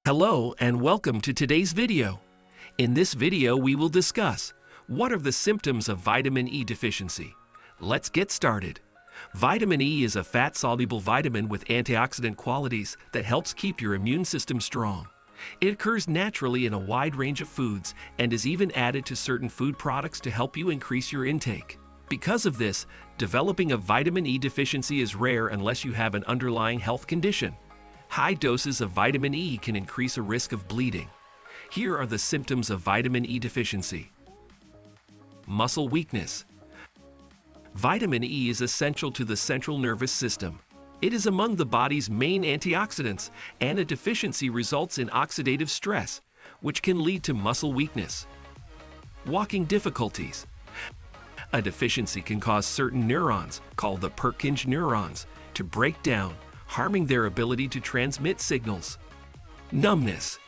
Hello and welcome to today's video. In this video, we will discuss what are the symptoms of vitamin E deficiency. Let's get started. Vitamin E is a fat-soluble vitamin with antioxidant qualities that helps keep your immune system strong. It occurs naturally in a wide range of foods and is even added to certain food products to help you increase your intake. Because of this, developing a vitamin E deficiency is rare unless you have an underlying health condition. High doses of vitamin E can increase a risk of bleeding. Here are the symptoms of vitamin E deficiency. Muscle weakness. Vitamin E is essential to the central nervous system. It is among the body's main antioxidants, and a deficiency results in oxidative stress, which can lead to muscle weakness. Walking difficulties. A deficiency can cause certain neurons, called the Purkinje neurons, to break down, harming their ability to transmit signals. Numbness.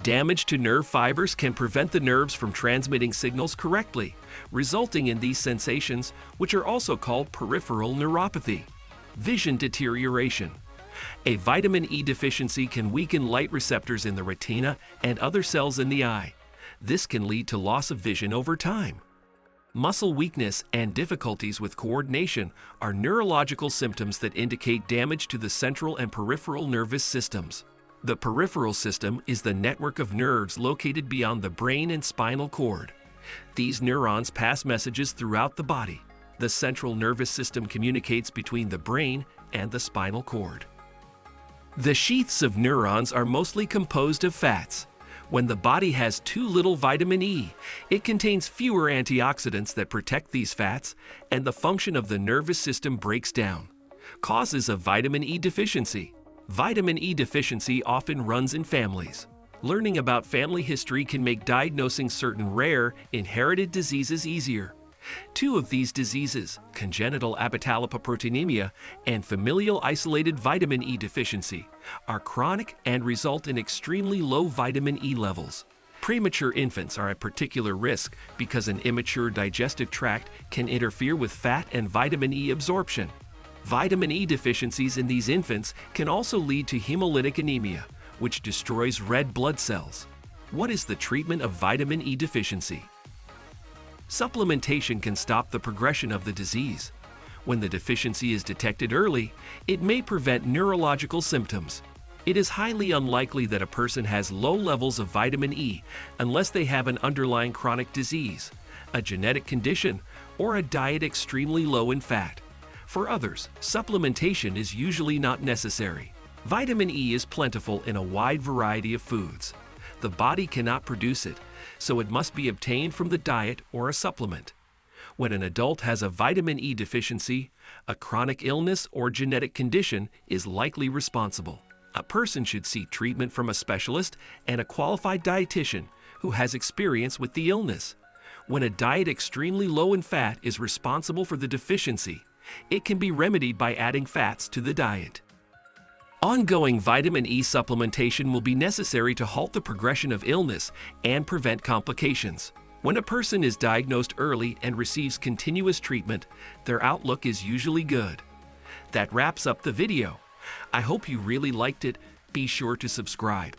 Damage to nerve fibers can prevent the nerves from transmitting signals correctly, resulting in these sensations, which are also called peripheral neuropathy. Vision deterioration. A vitamin E deficiency can weaken light receptors in the retina and other cells in the eye. This can lead to loss of vision over time. Muscle weakness and difficulties with coordination are neurological symptoms that indicate damage to the central and peripheral nervous systems. The peripheral system is the network of nerves located beyond the brain and spinal cord. These neurons pass messages throughout the body. The central nervous system communicates between the brain and the spinal cord. The sheaths of neurons are mostly composed of fats. When the body has too little vitamin E, it contains fewer antioxidants that protect these fats, and the function of the nervous system breaks down. Causes of vitamin E deficiency. Vitamin E deficiency often runs in families. Learning about family history can make diagnosing certain rare, inherited diseases easier. Two of these diseases, congenital abetalipoproteinemia and familial isolated vitamin E deficiency, are chronic and result in extremely low vitamin E levels. Premature infants are at particular risk because an immature digestive tract can interfere with fat and vitamin E absorption. Vitamin E deficiencies in these infants can also lead to hemolytic anemia, which destroys red blood cells. What is the treatment of vitamin E deficiency? Supplementation can stop the progression of the disease. When the deficiency is detected early, it may prevent neurological symptoms. It is highly unlikely that a person has low levels of vitamin E unless they have an underlying chronic disease, a genetic condition, or a diet extremely low in fat. For others, supplementation is usually not necessary. Vitamin E is plentiful in a wide variety of foods. The body cannot produce it, so it must be obtained from the diet or a supplement. When an adult has a vitamin E deficiency, a chronic illness or genetic condition is likely responsible. A person should seek treatment from a specialist and a qualified dietitian who has experience with the illness. When a diet extremely low in fat is responsible for the deficiency, it can be remedied by adding fats to the diet. Ongoing vitamin E supplementation will be necessary to halt the progression of illness and prevent complications. When a person is diagnosed early and receives continuous treatment, their outlook is usually good. That wraps up the video. I hope you really liked it. Be sure to subscribe.